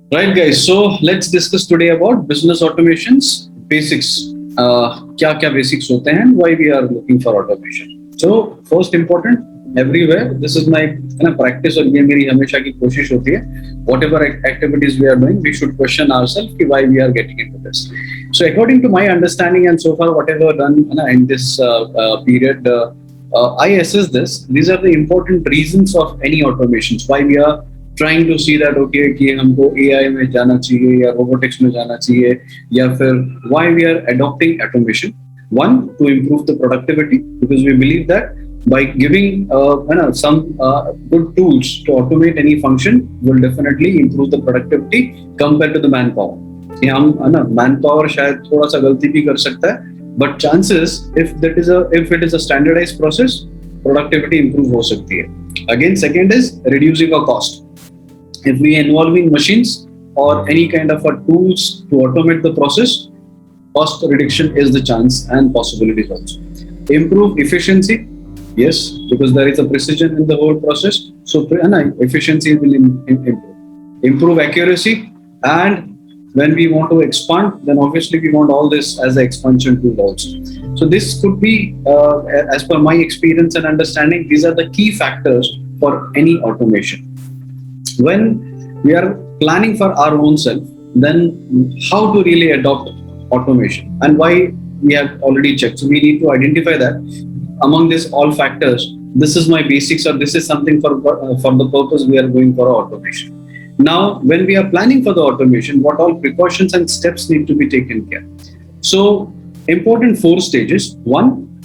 Right, guys. So let's discuss today about business automations basics. क्या क्या basics होते हैं and why we are looking for automation. So first important everywhere. This is my practice और ये मेरी हमेशा की कोशिश होती है. Whatever activities we are doing, we should question ourselves कि why we are getting into this. So according to my understanding and so far whatever done in this period, I assess this. These are the important reasons of any automations. Why we are trying to see that okay कि हमको AI में जाना चाहिए या robotics में जाना चाहिए या फिर why we are adopting automation. One, to improve the productivity because we believe that by giving some good tools to automate any function will definitely improve the productivity compared to the manpower. कि हम है ना manpower शायद थोड़ा सा गलती भी कर सकता है but chances if it is a standardized process productivity improve हो सकती है. Again, second is reducing a cost. If we involving machines or any kind of a tools to automate the process, cost reduction is the chance and possibilities also. Improve efficiency, yes, because there is a precision in the whole process. So efficiency will improve. Improve accuracy, and when we want to expand, then obviously we want all this as an expansion tool also. So this could be, as per my experience and understanding, these are the key factors for any automation. When we are planning for our own self, then how to really adopt automation and why we have already checked. So we need to identify that among these all factors, this is my basics or this is something for the purpose we are going for automation. Now, when we are planning for the automation, what all precautions and steps need to be taken care. So important 4 stages. One,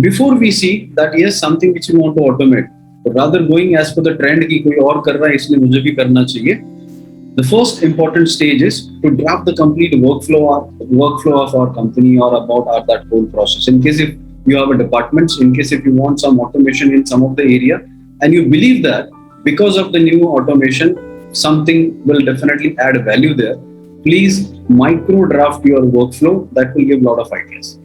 before we see that yes, something which we want to automate, rather going as per the trend कि कोई और कर रहा है इसलिए मुझे भी करना चाहिए. The first important stage is to draft the complete workflow of our company or about that whole process. In case if you have a department, in case if you want some automation in some of the area, and you believe that because of the new automation, something will definitely add value there. Please micro draft your workflow. That will give a lot of ideas.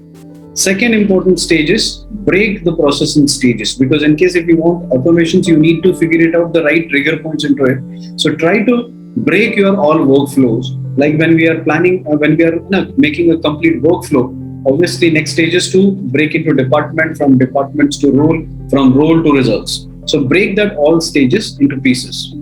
Second important stage is break the process in stages, because in case if you want automations, you need to figure it out the right trigger points into it. So try to break your all workflows. Like when we are planning, when we are making a complete workflow, obviously next stage is to break into department, from departments to role, from role to results. So break that all stages into pieces.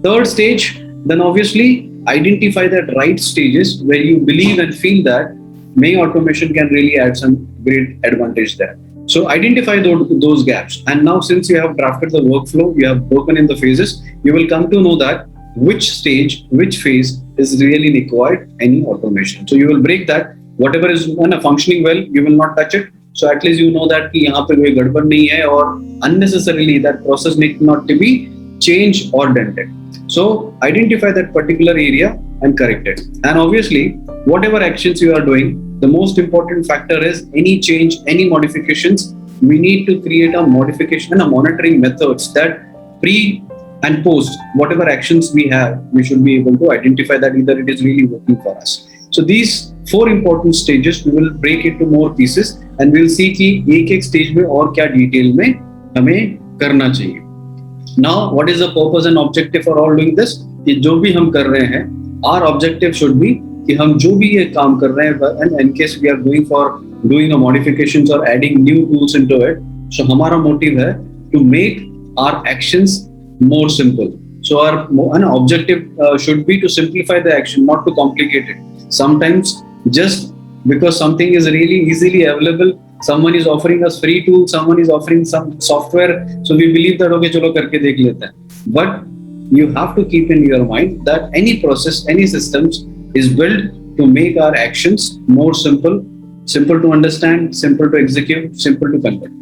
Third stage, then obviously identify that right stages where you believe and feel that May automation can really add some great advantage there. So identify those gaps. And now since you have drafted the workflow, you have broken in the phases, you will come to know that which stage, which phase is really required any automation. So you will break that. Whatever is functioning well, you will not touch it. So at least you know that कि यहाँ पे कोई गड़बड़ नहीं है और unnecessarily that process need not to be changed or dented. So identify that particular area and correct it. And obviously, whatever actions you are doing, the most important factor is any change, any modifications. We need to create a modification and a monitoring methods that pre and post whatever actions we have, we should be able to identify that either it is really working for us. So these 4 important stages we will break into more pieces and we'll see कि एक stage में और क्या detail में हमें करना चाहिए. Now, what is the purpose and objective for all doing this? कि जो भी हम कर रहे हैं, our objective should be कि हम जो भी ये काम कर रहे हैं, and in case we are going for doing a modifications or adding new tools into it, so हमारा motive है to make our actions more simple. So our objective should be to simplify the action, not to complicate it. Sometimes just because something is really easily available, someone is offering us free tool, someone is offering some software, so we believe that okay चलो करके देख लेते हैं. But you have to keep in your mind that any process, any systems is built to make our actions more simple to understand, simple to execute, simple to conduct.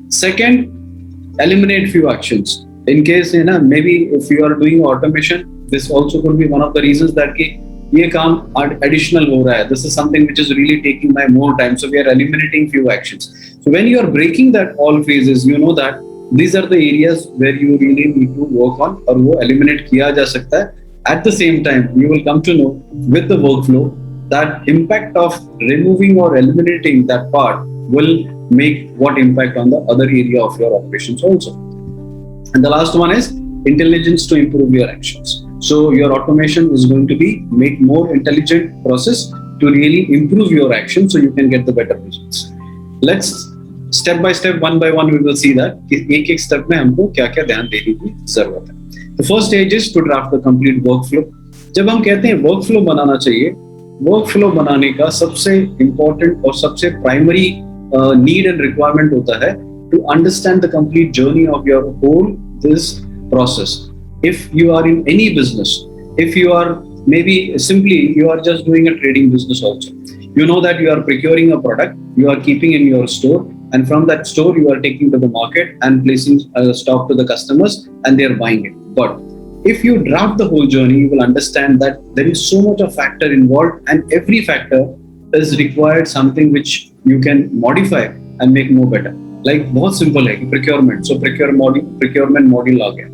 Second, eliminate few actions. In case maybe if you are doing automation, this also could be one of the reasons that कि ये काम additional हो रहा है. This is something which is really taking my more time. So we are eliminating few actions. So when you are breaking that all phases, you know that these are the areas where you really need to work on और वो eliminate किया जा सकता है. At the same time, you will come to know with the workflow that impact of removing or eliminating that part will make what impact on the other area of your operations also. And the last one is intelligence to improve your actions. So your automation is going to be make more intelligent process to really improve your action so you can get the better results. Let's step by step, one by one we will see that कि एक एक step में हमको क्या क्या ध्यान देने की जरूरत है. The first stage is to draft the complete workflow. जब हम कहते हैं workflow बनाना चाहिए, workflow बनाने का सबसे important और सबसे primary need and requirement होता है to understand the complete journey of your whole this process. If you are in any business, if you are maybe simply you are just doing a trading business also, you know that you are procuring a product, you are keeping in your store, and from that store you are taking to the market and placing stock to the customers and they are buying it. But if you draft the whole journey, you will understand that there is so much of factor involved and every factor is required something which you can modify and make more better. Like बहुत simple है कि procurement, so procurement module आ गया.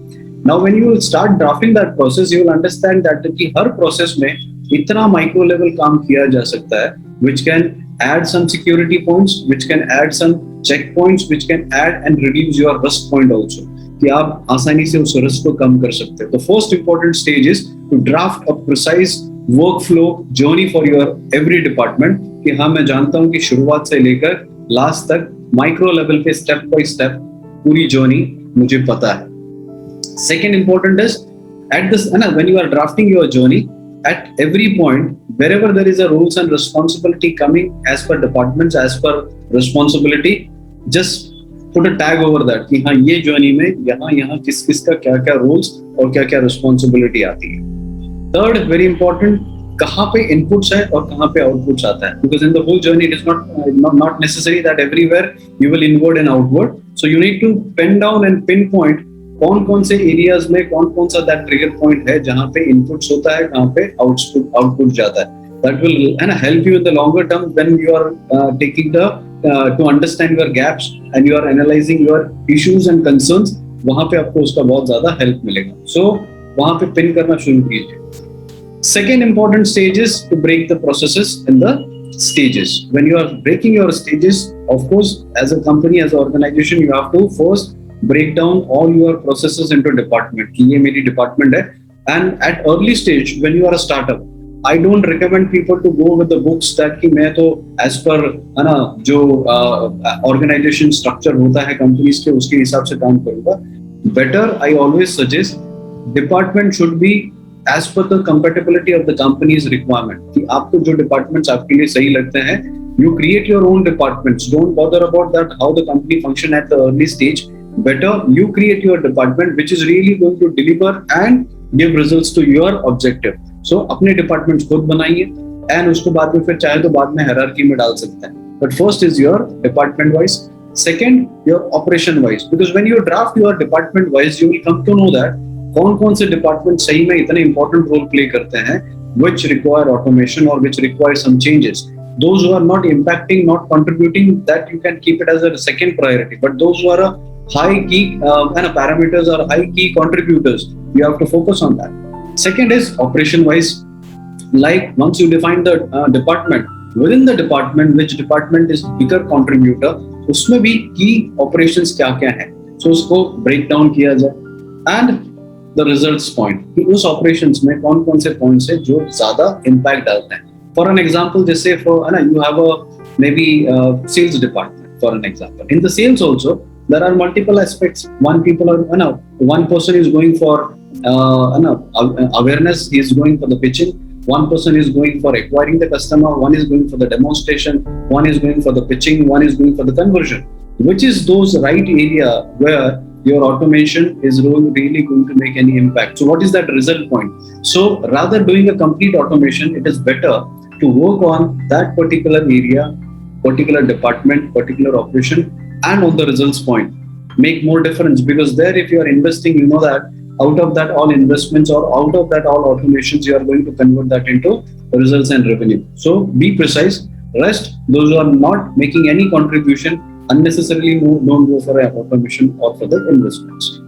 Now when you will start drafting that process, you will understand that कि हर process में इतना micro level काम किया जा सकता है, which can add some security points, which can add some checkpoints, which can add and reduce your risk point also. कि आप आसानी से उस risk को कम कर सकते हो. The first important stage is to draft a precise workflow journey for your every department. कि हाँ मैं जानता हूँ कि शुरुआत से लेकर last तक micro level पे step by step पूरी journey मुझे पता है. Second important is at this when you are drafting your journey, at every point wherever there is a rules and responsibility coming as per departments, as per responsibility, just put a tag over that कि हाँ ये journey में यहाँ किस का क्या क्या rules और क्या क्या responsibility आती है. Third very important, कहाँ पे inputs है और कहाँ पे outputs आता है, because in the whole journey it is not necessary that everywhere you will inward and outward, so you need to pen down and pinpoint कौन से एरियाज में कौन सा दैट ट्रिगर पॉइंट है जहां पे इनपुट्स होता है, कहां पे आउटपुट जाता है. That will help you in the longer term when you are taking the to understand your gaps and you are analysing your issues and concerns. वहां पे आपको उसका बहुत ज्यादा हेल्प मिलेगा. सो वहां पे पिन करना शुरू कीजिए. Second important stage is to break the processes in the stages. When you are breaking your stages, of course as a company, as an organization, you have to first break down all your processes into department कि ये मेरी department है. And at early stage when you are a startup, I don't recommend people to go with the books that कि मैं तो as per है ना जो organization structure होता है companies के उसके हिसाब से काम करूँगा. Better I always suggest department should be as per the compatibility of the company's requirement कि आपको जो departments आपके लिए सही लगते हैं, you create your own departments. Don't bother about that how the company function at the early stage. Better you create your department which is really going to deliver and give results to your objective. So अपने departments खुद बनाइए and उसको बाद में फिर चाहे तो बाद में hierarchy में डाल सकते हैं. But first is your department wise. Second, your operation wise. Because when you draft your department wise, you will come to know that कौन से department सही में इतने important role play करते हैं, which require automation or which require some changes. Those who are not impacting, not contributing, that you can keep it as a second priority. But those who are high key parameters or high key contributors, you have to focus on that. Second is operation wise. Like once you define the department, within the department which department is bigger contributor, उसमें भी key operations क्या है, so उसको break down किया जाए. And the results point कि उस operations में कौन से points है जो ज़्यादा impact डालते हैं. For an example, जैसे you have a maybe sales department. For an example, in the sales also there are multiple aspects. One person is going for awareness, he is going for the pitching. One person is going for acquiring the customer, one is going for the demonstration, one is going for the pitching, one is going for the conversion. Which is those right area where your automation is really going to make any impact. So what is that result point? So rather doing a complete automation, it is better to work on that particular area, particular department, particular operation, and on the results point. Make more difference, because there if you are investing, you know that out of that all investments or out of that all automations, you are going to convert that into results and revenue. So be precise. Rest, those who are not making any contribution, unnecessarily don't go for an automation or for the investments.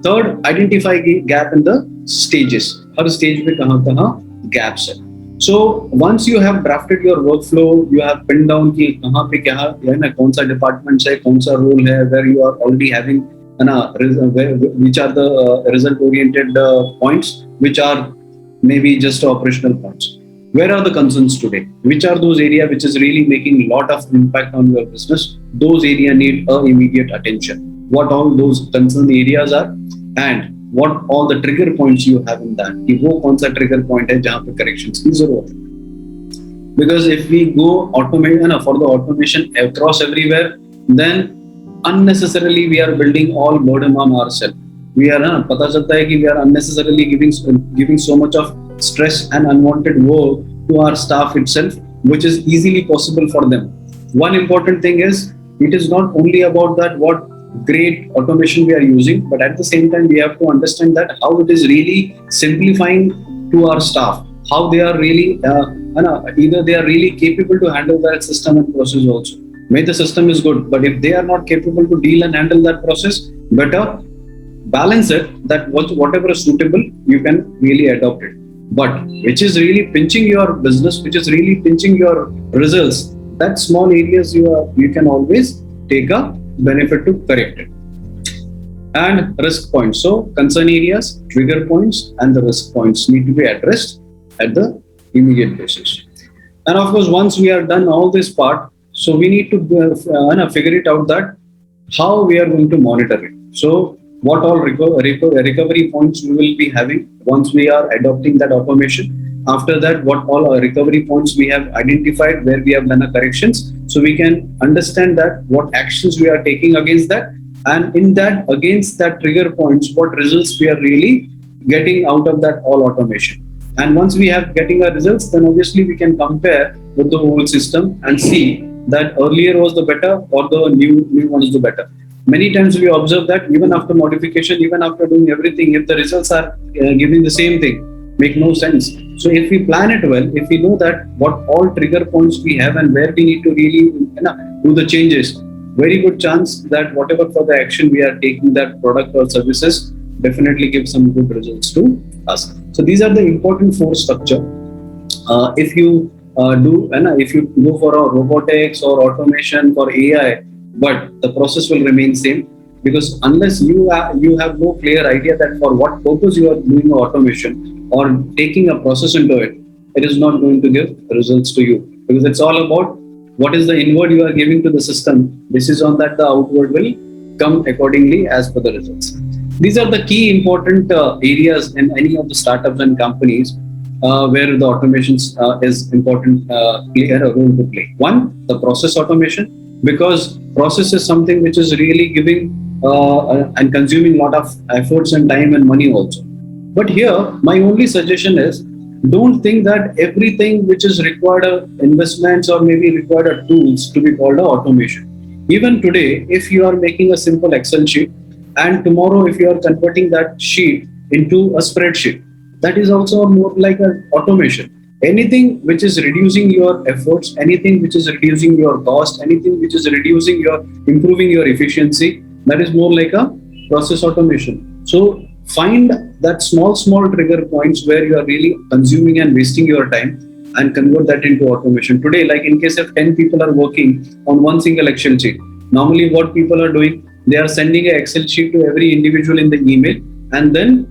Third, identify gap in the stages. Her stage पे कहाँ gaps है. So once you have drafted your workflow, you have pinned down कि कहाँ पे क्या है ना, कौन सा department है, कौन सा role है, where you are already having which are the result oriented points, which are maybe just operational points. Where are the concerns today? Which are those areas which is really making a lot of impact on your business? Those areas need immediate attention. What all those concern areas are, and what all the trigger points you have in that. कि वो कौन सा trigger point है जहाँ पे corrections की जरूरत है. Because if we go automate for the automation across everywhere, then unnecessarily we are building all burden on ourselves. We are पता चलता है कि we are unnecessarily giving so much of stress and unwanted work to our staff itself, which is easily possible for them. One important thing is, it is not only about that what great automation we are using, but at the same time we have to understand that how it is really simplifying to our staff, how they are really either they are really capable to handle that system and process also. Maybe the system is good, but if they are not capable to deal and handle that process, better balance it, that whatever is suitable you can really adopt it. But which is really pinching your business, which is really pinching your results, that small areas you can always take a benefit to correct it. And risk points. So concern areas, trigger points, and the risk points need to be addressed at the immediate basis. And of course, once we are done all this part, so we need to figure it out that how we are going to monitor it. So what all recovery points we will be having once we are adopting that automation. After that, what all our recovery points we have identified where we have done a corrections, so we can understand that what actions we are taking against that, and in that against that trigger points, what results we are really getting out of that all automation. And once we have getting our results, then obviously we can compare with the whole system and see that earlier was the better or the new one is the better. Many times we observe that even after modification, even after doing everything, if the results are giving the same thing, make no sense. So if we plan it well, if we know that what all trigger points we have and where we need to really do the changes, very good chance that whatever further action we are taking, that product or services definitely give some good results to us. So these are the important four structure. If you if you go for a robotics or automation for AI, but the process will remain same, because unless you have no clear idea that for what purpose you are doing automation or taking a process into it, it is not going to give results to you, because it's all about what is the inward you are giving to the system. This is on that the outward will come accordingly as per the results. These are the key important areas in any of the startups and companies where the automation is important, play a role to play. One, the process automation, because process is something which is really giving and consuming a lot of efforts and time and money also. But here, my only suggestion is, don't think that everything which is required investments or maybe required tools to be called automation. Even today, if you are making a simple Excel sheet, and tomorrow if you are converting that sheet into a spreadsheet, that is also more like an automation. Anything which is reducing your efforts, anything which is reducing your cost, anything which is improving your efficiency, that is more like a process automation. So find that small trigger points where you are really consuming and wasting your time, and convert that into automation. Today, like in case of 10 people are working on one single Excel sheet, normally what people are doing, they are sending an Excel sheet to every individual in the email, and then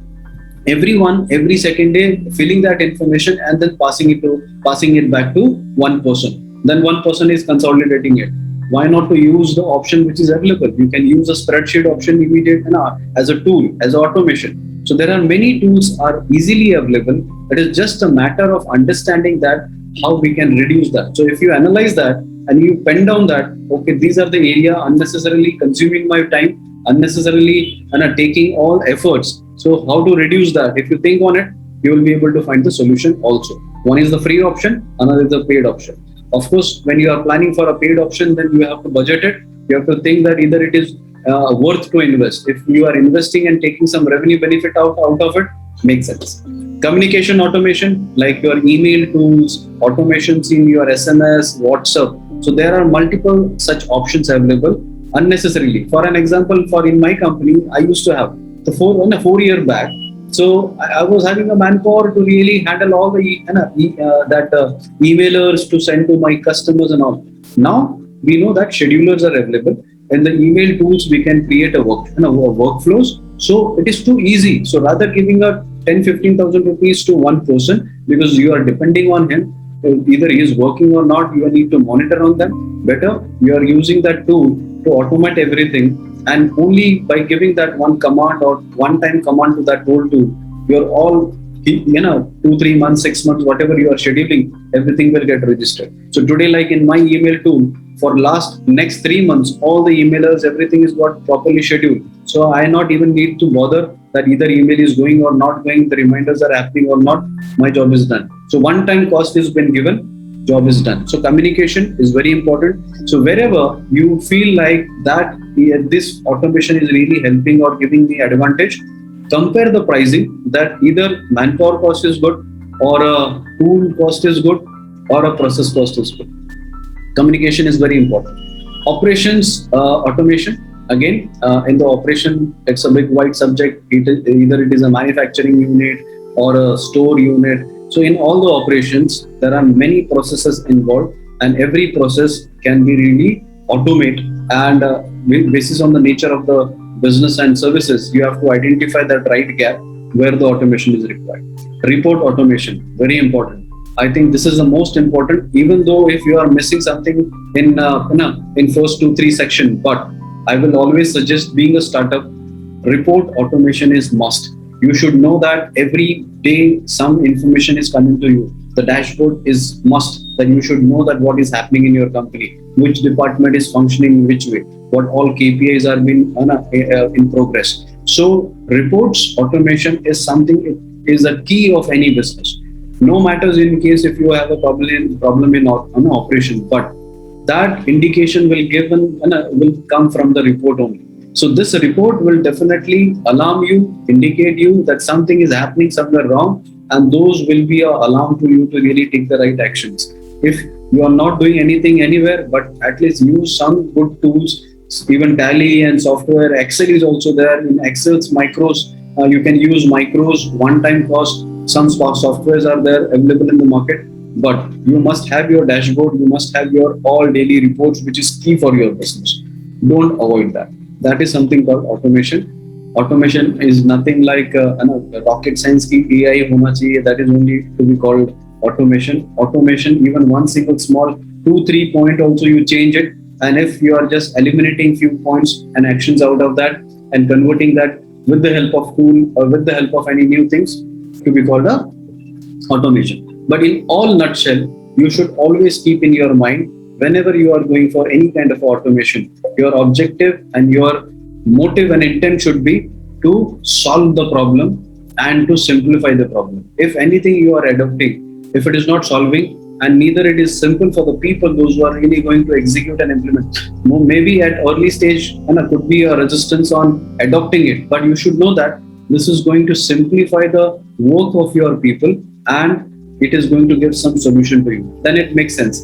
everyone every second day filling that information and then passing it back to one person. Then one person is consolidating it. Why not to use the option which is available? You can use a spreadsheet option immediate as a tool, as automation. So there are many tools are easily available. It is just a matter of understanding that how we can reduce that. So if you analyze that and you pen down that, okay, these are the area unnecessarily consuming my time, unnecessarily taking all efforts. So how to reduce that? If you think on it, you will be able to find the solution also. One is the free option, another is the paid option. Of course, when you are planning for a paid option, then you have to budget it. You have to think that either it is worth to invest. If you are investing and taking some revenue benefit out of it, makes sense. Communication automation, like your email tools, automations in your SMS, WhatsApp. So there are multiple such options available unnecessarily. For an example, for in my company, I used to have the 4 year back. So I was having a manpower to really handle all the emailers to send to my customers and all. Now we know that schedulers are available. in the email tools we can create a workflows. So it is too easy. So rather giving a 10-15,000 rupees to one person, because you are depending on him, either he is working or not, you need to monitor on them. Better you are using that tool to automate everything, and only by giving that one command or one time command to that whole tool, you're all 2-3 months, 6 months, whatever you are scheduling, everything will get registered. So today, like in my email tool, for last next 3 months, all the emailers, everything is got properly scheduled. So I not even need to bother that either email is going or not going, the reminders are happening or not. My job is done. So one time cost has been given, job is done. So communication is very important. So wherever you feel like that this automation is really helping or giving me advantage, compare the pricing, that either manpower cost is good, or a tool cost is good, or a process cost is good. Communication is very important. Operations automation, again, in the operation, it's a big wide subject. Either it is a manufacturing unit or a store unit. So in all the operations, there are many processes involved, and every process can be really automate. And basis on the nature of the business and services, you have to identify that right gap where the automation is required. Report automation, very important. I think this is the most important, even though if you are missing something in first 2-3 section, but I will always suggest, being a startup, report automation is must. You should know that every day some information is coming to you. The dashboard is must, that you should know that what is happening in your company, which department is functioning in which way, what all KPIs are being in progress. So reports automation is something, it is a key of any business. No matters in case if you have a problem in an operation, but that indication will come from the report only. So this report will definitely alarm you, indicate you that something is happening somewhere wrong, and those will be an alarm to you to really take the right actions. If you are not doing anything anywhere, but at least use some good tools, even Tally and software, Excel is also there. In Excel's micros, you can use micros, one-time cost. Some softwares are there available in the market, but you must have your dashboard, you must have your all daily reports, which is key for your business. Don't avoid that. That is something called automation. Automation is nothing like rocket science ki AI hona chahiye. That is only to be called automation. Automation, even one single small 2-3 point also you change it, and if you are just eliminating few points and actions out of that and converting that with the help of tool or with the help of any new things, to be called a automation. But in all nutshell, you should always keep in your mind, whenever you are going for any kind of automation, your objective and your motive and intent should be to solve the problem and to simplify the problem. If anything you are adopting, if it is not solving, and neither it is simple for the people, those who are really going to execute and implement, maybe at early stage could be a resistance on adopting it, but you should know that this is going to simplify the work of your people, and it is going to give some solution to you. Then it makes sense.